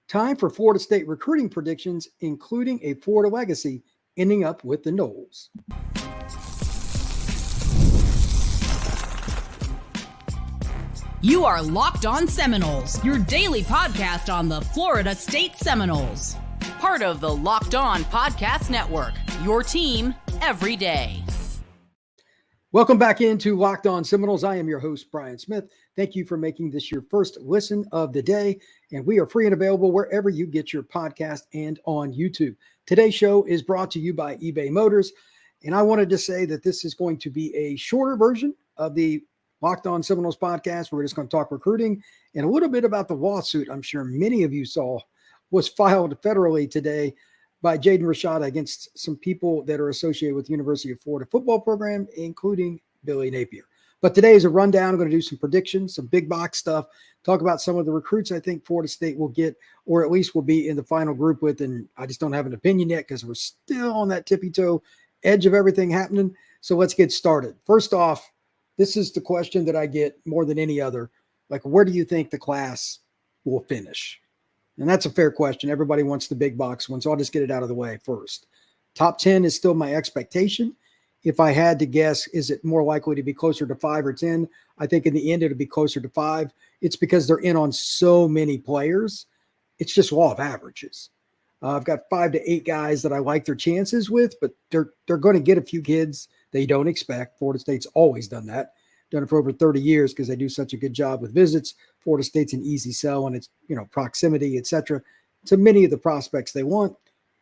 Time for Florida State recruiting predictions, including a Florida legacy ending up with the Noles. You are Locked On Seminoles, your daily podcast on the Florida State Seminoles. Part of the Locked On Podcast Network, your team every day. Welcome back into Locked On Seminoles. I am your host, Brian Smith. Thank you for making this your first listen of the day. And we are free and available wherever you get your podcast and on YouTube. Today's show is brought to you by eBay Motors. And I wanted to say that this is going to be a shorter version of the Locked On Seminoles podcast. We're just going to talk recruiting and a little bit about the lawsuit I'm sure many of you saw was filed federally today by Jaden Rashada against some people that are associated with the University of Florida football program, including Billy Napier. But today is a rundown. I'm going to do some predictions, some big box stuff, talk about some of the recruits I think Florida State will get, or at least will be in the final group with. And I just don't have an opinion yet because we're still on that tippy-toe edge of everything happening. So let's get started. First off, this is the question that I get more than any other. Like, where do you think the class will finish? And that's a fair question. Everybody wants the big box one, so I'll just get it out of the way first. Top 10 is still my expectation. If I had to guess, is it more likely to be closer to 5 or 10? I think in the end, it'll be closer to 5. It's because they're in on so many players. It's just law of averages. I've got 5 to 8 guys that I like their chances with, but they're going to get a few kids they don't expect. Florida State's always done that. Done it for over 30 years because they do such a good job with visits. Florida State's an easy sell and it's, proximity, etc. to many of the prospects they want.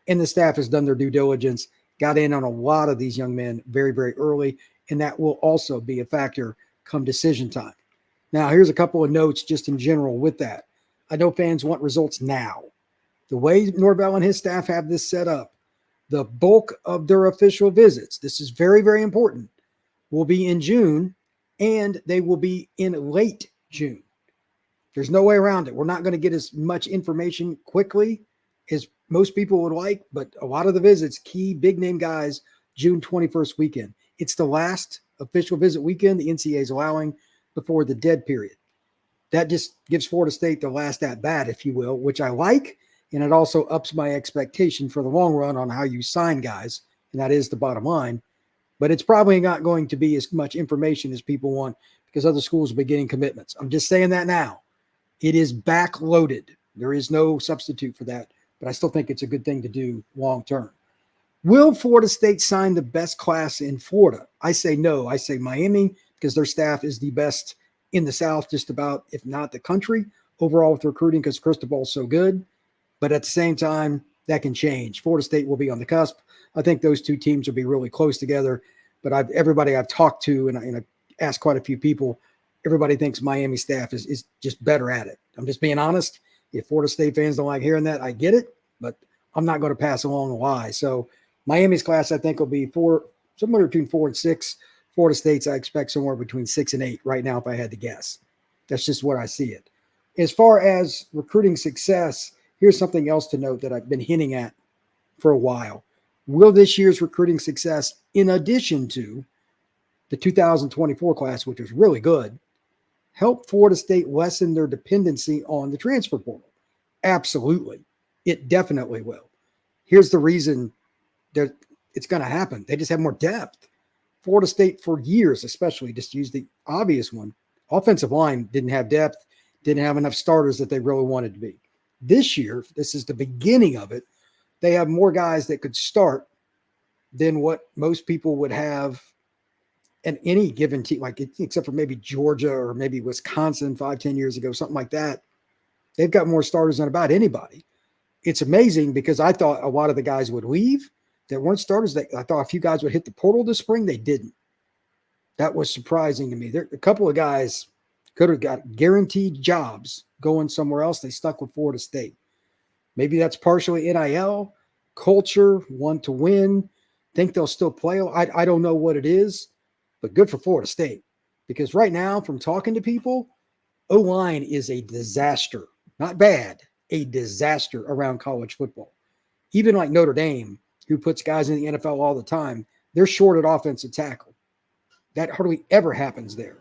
And the staff has done their due diligence, got in on a lot of these young men very, very early. And that will also be a factor come decision time. Now, here's a couple of notes just in general with that. I know fans want results now. The way Norvell and his staff have this set up, the bulk of their official visits, this is very, very important, will be in June, and they will be in late June. There's no way around it. We're not going to get as much information quickly as most people would like, but a lot of the visits, key big name guys, June 21st weekend. It's the last official visit weekend the NCAA is allowing before the dead period. That just gives Florida State the last at bat, if you will, which I like. And it also ups my expectation for the long run on how you sign guys. And that is the bottom line. But it's probably not going to be as much information as people want because other schools will be getting commitments. I'm just saying that now. It is backloaded. There is no substitute for that. But I still think it's a good thing to do long term. Will Florida State sign the best class in Florida? I say no. I say Miami because their staff is the best in the South, just about, if not the country, overall with recruiting because Cristobal's so good. But at the same time, that can change. Florida State will be on the cusp. I think those two teams will be really close together. But everybody I've talked to, and I asked quite a few people, everybody thinks Miami staff is just better at it. I'm just being honest. If Florida State fans don't like hearing that, I get it. But I'm not going to pass along a lie. So Miami's class, I think, will be somewhere between 4 and 6. Florida State's, I expect somewhere between 6 and 8 right now, if I had to guess. That's just what I see it. As far as recruiting success, here's something else to note that I've been hinting at for a while. Will this year's recruiting success, in addition to the 2024 class, which was really good, help Florida State lessen their dependency on the transfer portal? Absolutely. It definitely will. Here's the reason that it's going to happen. They just have more depth. Florida State for years, especially, just use the obvious one. Offensive line didn't have depth, didn't have enough starters that they really wanted to be. This year, this is the beginning of it. They have more guys that could start than what most people would have in any given team, like except for maybe Georgia or maybe Wisconsin 5-10 years ago, something like that. They've got more starters than about anybody. It's amazing because I thought a lot of the guys would leave that weren't starters. I thought a few guys would hit the portal this spring. They didn't. That was surprising to me. There a couple of guys could have got guaranteed jobs going somewhere else. They stuck with Florida State. Maybe that's partially NIL, culture, want to win, think they'll still play. I don't know what it is, but good for Florida State. Because right now, from talking to people, O-line is a disaster. Not bad, a disaster around college football. Even like Notre Dame, who puts guys in the NFL all the time, they're short at offensive tackle. That hardly ever happens there.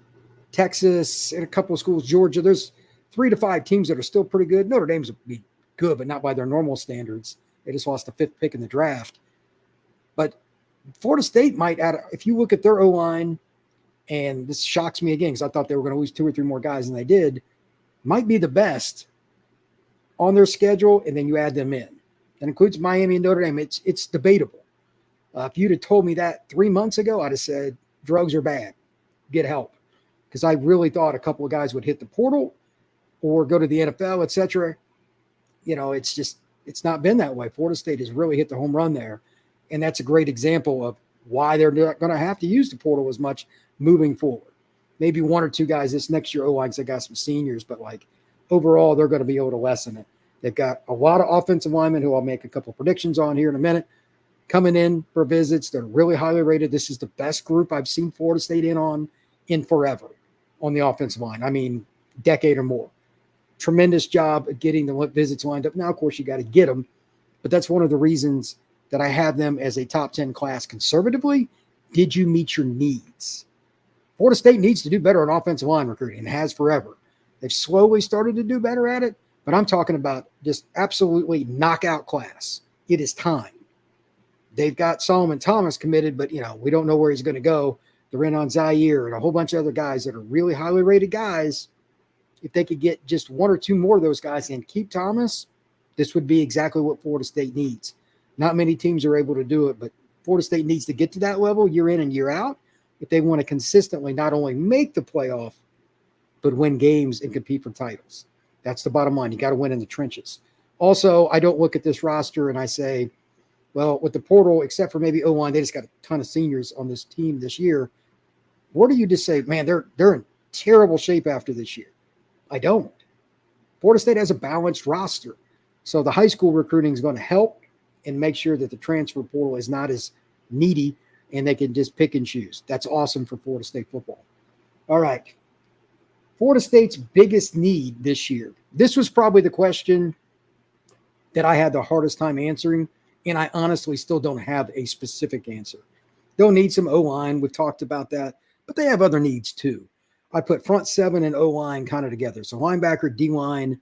Texas and a couple of schools, Georgia, there's 3 to 5 teams that are still pretty good. Notre Dame's will be good, but not by their normal standards. They just lost the 5th pick in the draft. But Florida State might add, if you look at their O-line, and this shocks me again because I thought they were going to lose 2 or 3 more guys than they did, might be the best on their schedule, and then you add them in. That includes Miami and Notre Dame. It's debatable. If you'd have told me that 3 months ago, I'd have said drugs are bad. Get help. Because I really thought a couple of guys would hit the portal or go to the NFL, etc. It's not been that way. Florida State has really hit the home run there. And that's a great example of why they're not going to have to use the portal as much moving forward. Maybe 1 or 2 guys this next year, because they got some seniors, but overall, they're going to be able to lessen it. They've got a lot of offensive linemen who I'll make a couple of predictions on here in a minute, coming in for visits. They're really highly rated. This is the best group I've seen Florida State in forever on the offensive line. I mean, decade or more. Tremendous job at getting the visits lined up. Now, of course, you got to get them, but that's one of the reasons that I have them as a top 10 class conservatively. Did you meet your needs? Florida State needs to do better on offensive line recruiting and has forever. They've slowly started to do better at it, but I'm talking about just absolutely knockout class. It is time. They've got Solomon Thomas committed, but we don't know where he's going to go. They're in on Zaire and a whole bunch of other guys that are really highly rated guys. If they could get just 1 or 2 more of those guys and keep Thomas, this would be exactly what Florida State needs. Not many teams are able to do it, but Florida State needs to get to that level year in and year out if they want to consistently not only make the playoff, but win games and compete for titles. That's the bottom line. You got to win in the trenches. Also, I don't look at this roster and I say, well, with the portal, except for maybe O-line, they just got a ton of seniors on this team this year. Or do you just say, man, they're in terrible shape after this year? I don't. Florida State has a balanced roster. So the high school recruiting is going to help and make sure that the transfer portal is not as needy and they can just pick and choose. That's awesome for Florida State football. All right. Florida State's biggest need this year. This was probably the question that I had the hardest time answering, and I honestly still don't have a specific answer. They'll need some O-line. We've talked about that, but they have other needs too. I put front 7 and O-line kind of together. So linebacker, D-line,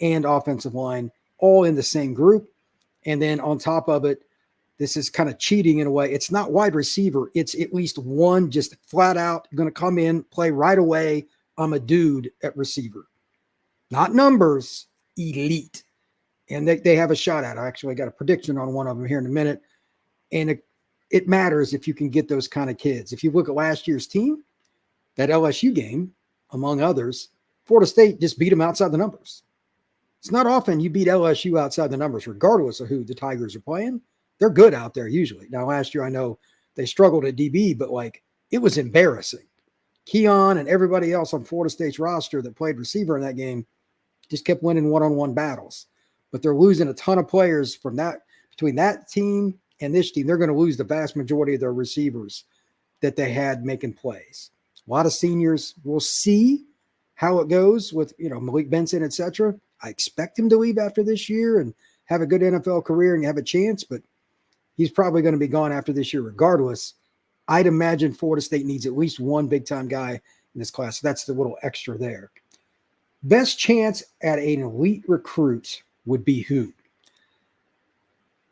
and offensive line all in the same group. And then on top of it, this is kind of cheating in a way. It's not wide receiver. It's at least one just flat out going to come in, play right away. I'm a dude at receiver. Not numbers, elite. And they have a shot at it. I actually got a prediction on one of them here in a minute. And it matters if you can get those kind of kids. If you look at last year's team, that LSU game, among others, Florida State just beat them outside the numbers. It's not often you beat LSU outside the numbers, regardless of who the Tigers are playing. They're good out there usually. Now, last year, I know they struggled at DB, but it was embarrassing. Keon and everybody else on Florida State's roster that played receiver in that game just kept winning one-on-one battles. But they're losing a ton of players from that, between that team and this team. They're going to lose the vast majority of their receivers that they had making plays. A lot of seniors. We'll see how it goes with, Malik Benson, et cetera. I expect him to leave after this year and have a good NFL career and have a chance, but he's probably going to be gone after this year regardless. I'd imagine Florida State needs at least one big-time guy in this class. So that's the little extra there. Best chance at an elite recruit would be who?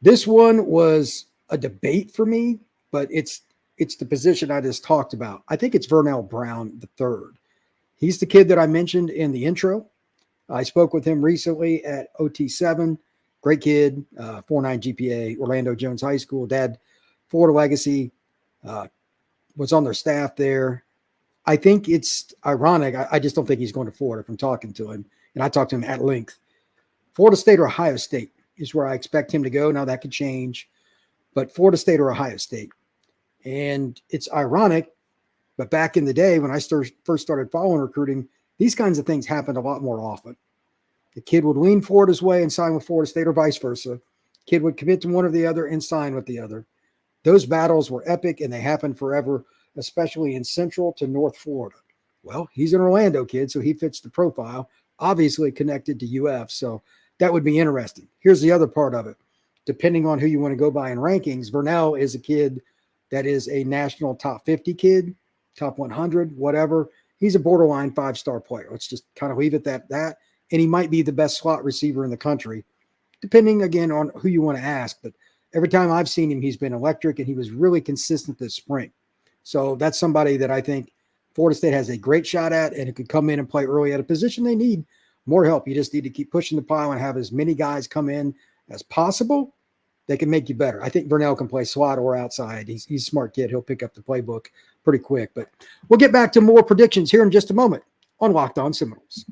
This one was a debate for me, but it's the position I just talked about. I think it's Vernell Brown III. He's the kid that I mentioned in the intro. I spoke with him recently at OT7. Great kid, 4.9 GPA, Orlando Jones High School. Dad, Florida legacy, was on their staff there. I think it's ironic. I just don't think he's going to Florida from talking to him. And I talked to him at length. Florida State or Ohio State is where I expect him to go. Now that could change, but Florida State or Ohio State. And it's ironic, but back in the day when I first started following recruiting, these kinds of things happened a lot more often. The kid would lean Florida's way and sign with Florida State or vice versa. Kid would commit to one or the other and sign with the other. Those battles were epic and they happened forever, especially in Central to North Florida. Well, he's an Orlando kid, so he fits the profile, obviously connected to UF. So that would be interesting. Here's the other part of it. Depending on who you want to go by in rankings, Vernell is a kid that is a national top 50 kid, top 100, whatever. He's a borderline 5-star player. Let's just kind of leave it at that. and he might be the best slot receiver in the country, depending, again, on who you want to ask. But every time I've seen him, he's been electric, and he was really consistent this spring. So that's somebody that I think Florida State has a great shot at, and it could come in and play early at a position they need more help. You just need to keep pushing the pile and have as many guys come in as possible. They can make you better. I think Vernell can play slot or outside. He's a smart kid. He'll pick up the playbook pretty quick. But we'll get back to more predictions here in just a moment on Locked On Seminoles.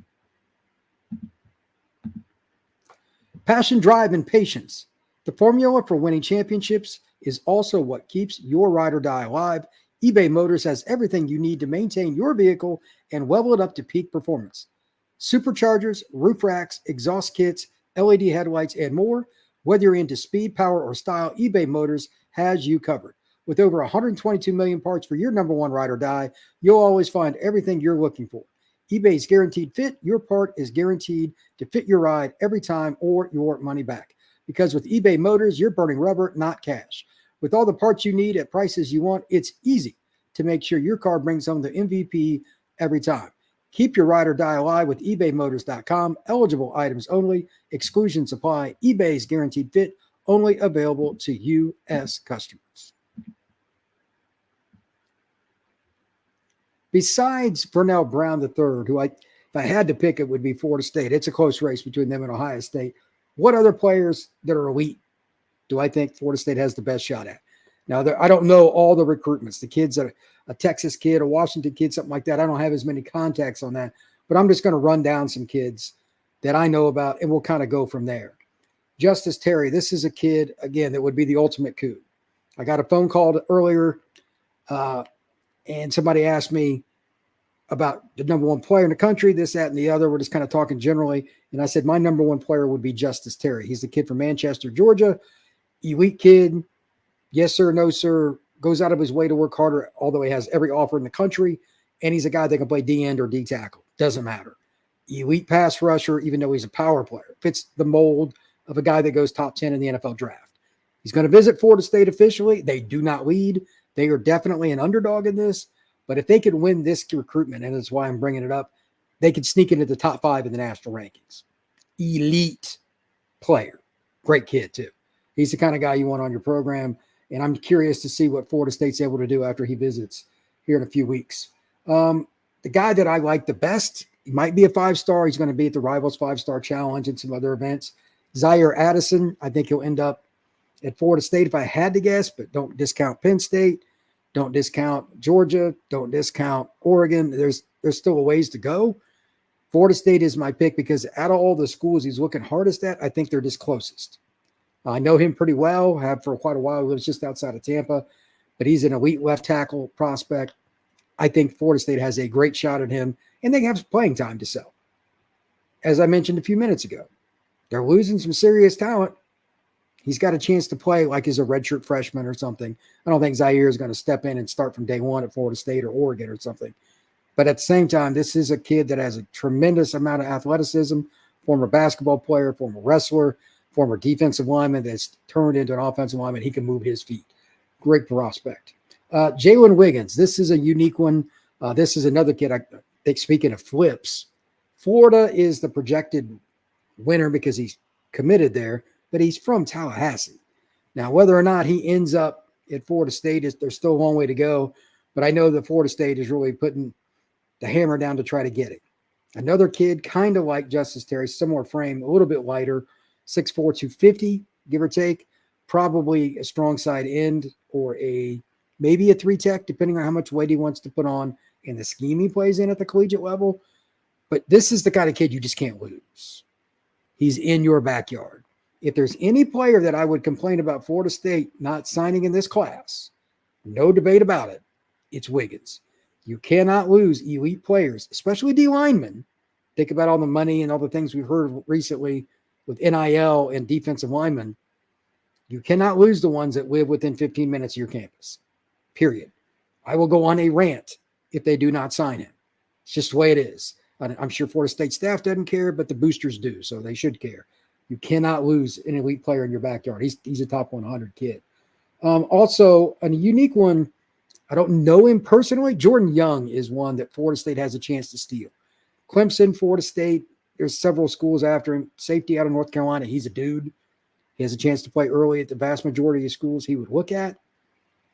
Passion, drive, and patience. The formula for winning championships is also what keeps your ride or die alive. eBay Motors has everything you need to maintain your vehicle and level it up to peak performance. Superchargers, roof racks, exhaust kits, LED headlights, and more. Whether you're into speed, power, or style, eBay Motors has you covered. With over 122 million parts for your number one ride or die, you'll always find everything you're looking for. eBay's Guaranteed Fit, your part is guaranteed to fit your ride every time or your money back. Because with eBay Motors, you're burning rubber, not cash. With all the parts you need at prices you want, it's easy to make sure your car brings home the MVP every time. Keep your ride or die alive with ebaymotors.com. Eligible items only. Exclusions apply. eBay's Guaranteed Fit, only available to U.S. customers. Besides Vernell Brown III, who if I had to pick, it would be Florida State. It's a close race between them and Ohio State. What other players that are elite do I think Florida State has the best shot at? Now, I don't know all the recruitments. The kids are a Texas kid, a Washington kid, something like that. I don't have as many contacts on that, but I'm just going to run down some kids that I know about, and we'll kind of go from there. Justice Terry, this is a kid, again, that would be the ultimate coup. I got a phone call earlier, and somebody asked me about the number one player in the country, this, that, and the other. We're just kind of talking generally. And I said, my number one player would be Justice Terry. He's the kid from Manchester, Georgia, elite kid. Yes, sir, no, sir. Goes out of his way to work harder, although he has every offer in the country. And he's a guy that can play D-end or D-tackle. Doesn't matter. Elite pass rusher, even though he's a power player. Fits the mold of a guy that goes top 10 in the NFL draft. He's going to visit Florida State officially. They do not lead. They are definitely an underdog in this. But if they could win this recruitment, and that's why I'm bringing it up, they could sneak into the top 5 in the national rankings. Elite player. Great kid, too. He's the kind of guy you want on your program. And I'm curious to see what Florida State's able to do after he visits here in a few weeks. The guy that I like the best, he might be a 5-star. He's going to be at the Rivals 5-Star Challenge and some other events. Zaire Addison, I think he'll end up at Florida State if I had to guess, but don't discount Penn State. Don't discount Georgia. Don't discount Oregon. There's still a ways to go. Florida State is my pick because out of all the schools he's looking hardest at, I think they're just closest. I know him pretty well, have for quite a while. He lives just outside of Tampa, but he's an elite left tackle prospect. I think Florida State has a great shot at him, and they have playing time to sell. As I mentioned a few minutes ago, they're losing some serious talent. He's got a chance to play like he's a redshirt freshman or something. I don't think Zaire is going to step in and start from day one at Florida State or Oregon or something. But at the same time, this is a kid that has a tremendous amount of athleticism, former basketball player, former wrestler, former defensive lineman that's turned into an offensive lineman. He can move his feet. Great prospect. Jalen Wiggins, this is a unique one. This is another kid, I think, speaking of flips, Florida is the projected winner because he's committed there, but he's from Tallahassee. Now, whether or not he ends up at Florida State, there's still a long way to go, but I know that Florida State is really putting the hammer down to try to get it. Another kid, kind of like Justice Terry, similar frame, a little bit lighter, 6'4", 250, give or take, probably a strong side end or maybe a 3-tech, depending on how much weight he wants to put on and the scheme he plays in at the collegiate level. But this is the kind of kid you just can't lose. He's in your backyard. If there's any player that I would complain about Florida State not signing in this class, no debate about it, it's Wiggins. You cannot lose elite players, especially D linemen. Think about all the money and all the things we've heard recently with NIL and defensive linemen. You cannot lose the ones that live within 15 minutes of your campus, period. I will go on a rant if they do not sign him. It's just the way it is. I'm sure Florida State staff doesn't care, but the boosters do, so they should care. You cannot lose an elite player in your backyard. He's a top 100 kid. Also, a unique one, I don't know him personally. Jordan Young is one that Florida State has a chance to steal. Clemson, Florida State, There's several schools after him. Safety out of North Carolina, he's a dude. He has a chance to play early at the vast majority of schools he would look at.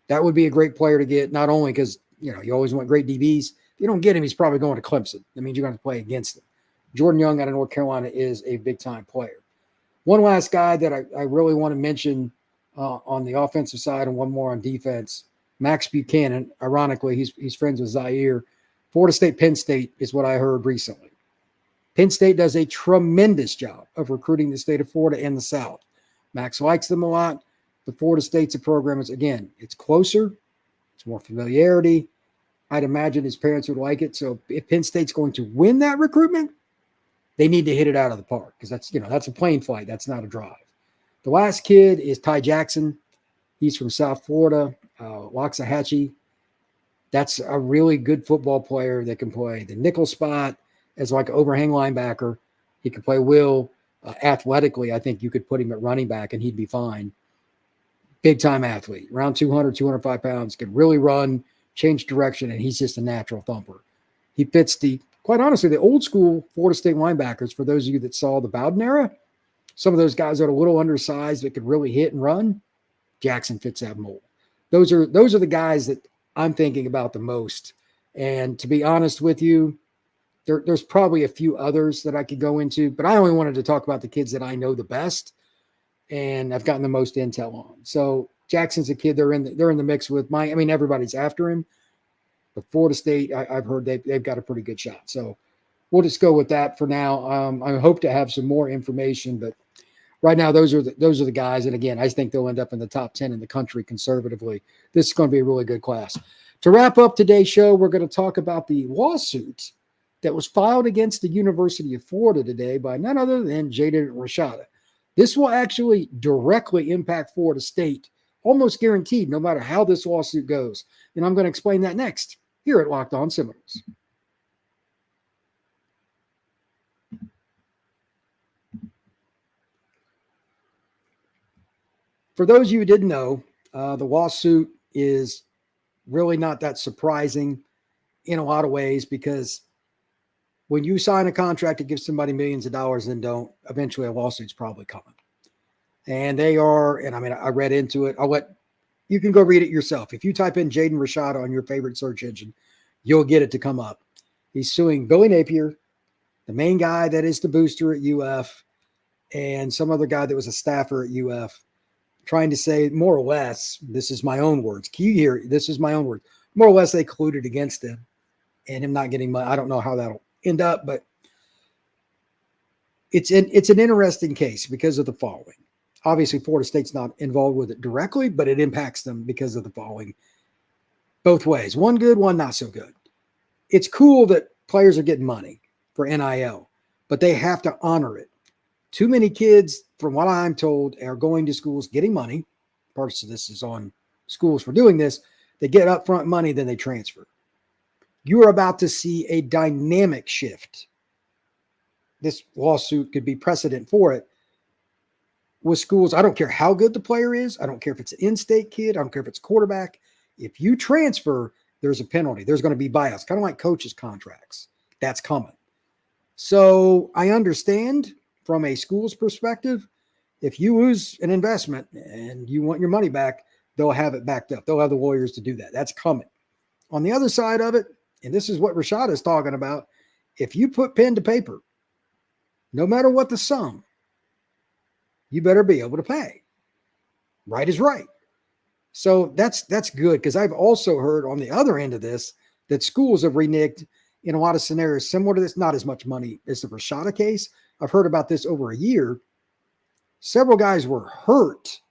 That would be a great player to get, not only because, you always want great DBs. If you don't get him, he's probably going to Clemson. That means you're going to play against him. Jordan Young out of North Carolina is a big-time player. One last guy that I really want to mention on the offensive side and one more on defense, Max Buchanan. Ironically, he's friends with Zaire. Florida State, Penn State is what I heard recently. Penn State does a tremendous job of recruiting the state of Florida and the South. Max likes them a lot. But Florida State's a program. It's closer. It's more familiarity. I'd imagine his parents would like it. So if Penn State's going to win that recruitment, they need to hit it out of the park because that's a plane flight. That's not a drive. The last kid is Ty Jackson. He's from South Florida, Waxahachie. That's a really good football player that can play the nickel spot as like an overhang linebacker. He can play will. Athletically, I think you could put him at running back and he'd be fine. Big-time athlete, around 200, 205 pounds, could really run, change direction, and he's just a natural thumper. He fits quite honestly, the old school Florida State linebackers, for those of you that saw the Bowden era, some of those guys that are a little undersized that could really hit and run, Jackson fits that mold. Those are the guys that I'm thinking about the most. And to be honest with you, there's probably a few others that I could go into, but I only wanted to talk about the kids that I know the best and I've gotten the most intel on. So Jackson's a kid they're in the mix with. Everybody's after him, but Florida State, I've heard they've got a pretty good shot. So we'll just go with that for now. I hope to have some more information, but right now those are the guys. And again, I think they'll end up in the top 10 in the country conservatively. This is going to be a really good class. To wrap up today's show, we're going to talk about the lawsuit that was filed against the University of Florida today by none other than Jaden Rashada. This will actually directly impact Florida State, almost guaranteed, no matter how this lawsuit goes. And I'm going to explain that next here at Locked On Seminoles. For those of you who didn't know, the lawsuit is really not that surprising in a lot of ways because when you sign a contract to give somebody millions of dollars and don't, eventually a lawsuit's probably coming. And they are, and I read into it. You can go read it yourself. If you type in Jaden Rashada on your favorite search engine, you'll get it to come up. He's suing Billy Napier, the main guy that is the booster at UF, and some other guy that was a staffer at UF, trying to say more or less, this is my own words. Can you hear? This is my own words. More or less they colluded against him and him not getting money. I don't know how that'll end up, but it's an interesting case because of the following. Obviously, Florida State's not involved with it directly, but it impacts them because of the following both ways. One good, one not so good. It's cool that players are getting money for NIL, but they have to honor it. Too many kids, from what I'm told, are going to schools getting money. Parts of this is on schools for doing this. They get upfront money, then they transfer. You are about to see a dynamic shift. This lawsuit could be precedent for it. With schools, I don't care how good the player is. I don't care if it's an in-state kid. I don't care if it's quarterback. If you transfer, there's a penalty. There's going to be buyouts, kind of like coaches' contracts. That's coming. So I understand from a school's perspective, if you lose an investment and you want your money back, they'll have it backed up. They'll have the lawyers to do that. That's coming. On the other side of it, and this is what Rashada is talking about, if you put pen to paper, no matter what the sum, you better be able to pay. Right is right. So that's good because I've also heard on the other end of this that schools have reneged in a lot of scenarios similar to this, not as much money as the Rashada case. I've heard about this over a year. Several guys were hurt,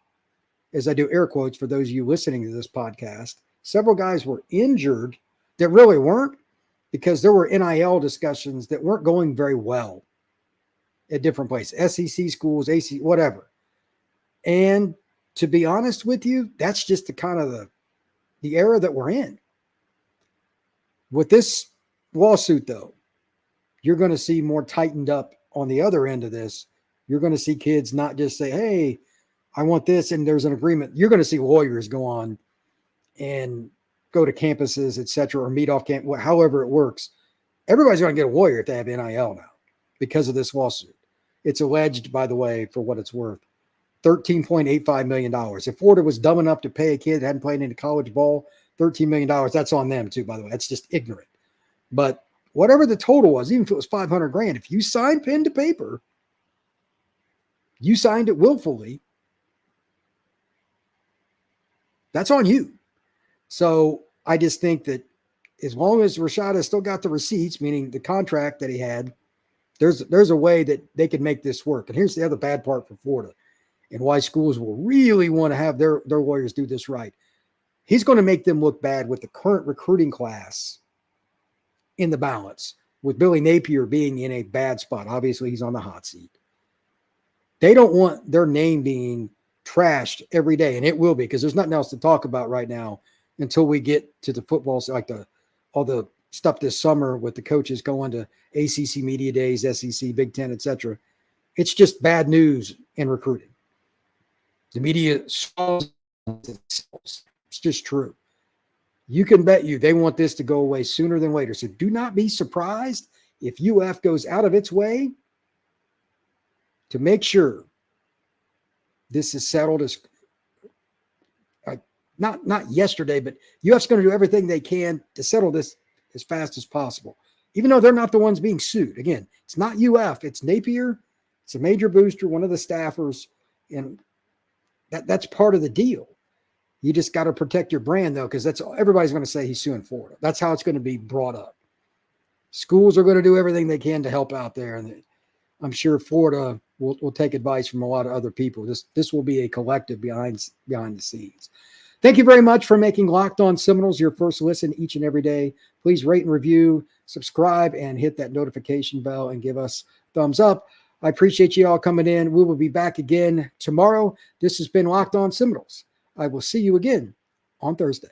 as I do air quotes for those of you listening to this podcast. Several guys were injured that really weren't because there were NIL discussions that weren't going very well at different places, SEC schools, AC, whatever. And to be honest with you, that's just the kind of the era that we're in. With this lawsuit, though, you're going to see more tightened up on the other end of this. You're going to see kids not just say, hey, I want this, and there's an agreement. You're going to see lawyers go on and go to campuses, et cetera, or meet off campus, however it works. Everybody's going to get a lawyer if they have NIL now because of this lawsuit. It's alleged, by the way, for what it's worth, $13.85 million. If Florida was dumb enough to pay a kid that hadn't played any college ball $13 million, that's on them too, by the way. That's just ignorant. But whatever the total was, even if it was $500,000, if you signed pen to paper, you signed it willfully, that's on you. So I just think that as long as Rashad has still got the receipts, meaning the contract that he had, there's a way that they can make this work. And here's the other bad part for Florida and why schools will really want to have their lawyers do this right. He's going to make them look bad with the current recruiting class in the balance, with Billy Napier being in a bad spot. Obviously, he's on the hot seat. They don't want their name being trashed every day, and it will be, because there's nothing else to talk about right now until we get to the football, like all the stuff this summer with the coaches going to ACC Media Days, SEC, Big Ten, etc. It's just bad news in recruiting. The media, it's just true. You can bet you they want this to go away sooner than later. So do not be surprised if UF goes out of its way to make sure this is settled as not yesterday, but UF's going to do everything they can to settle this as fast as possible, even though they're not the ones being sued. Again, it's not UF, it's Napier. It's a major booster, one of the staffers, and that's part of the deal. You just got to protect your brand, though, because everybody's going to say he's suing Florida. That's how it's going to be brought up. Schools are going to do everything they can to help out there, and I'm sure Florida will take advice from a lot of other people. This will be a collective behind the scenes. Thank you very much for making Locked On Seminoles your first listen each and every day. Please rate and review, subscribe, and hit that notification bell and give us thumbs up. I appreciate you all coming in. We will be back again tomorrow. This has been Locked On Seminoles. I will see you again on Thursday.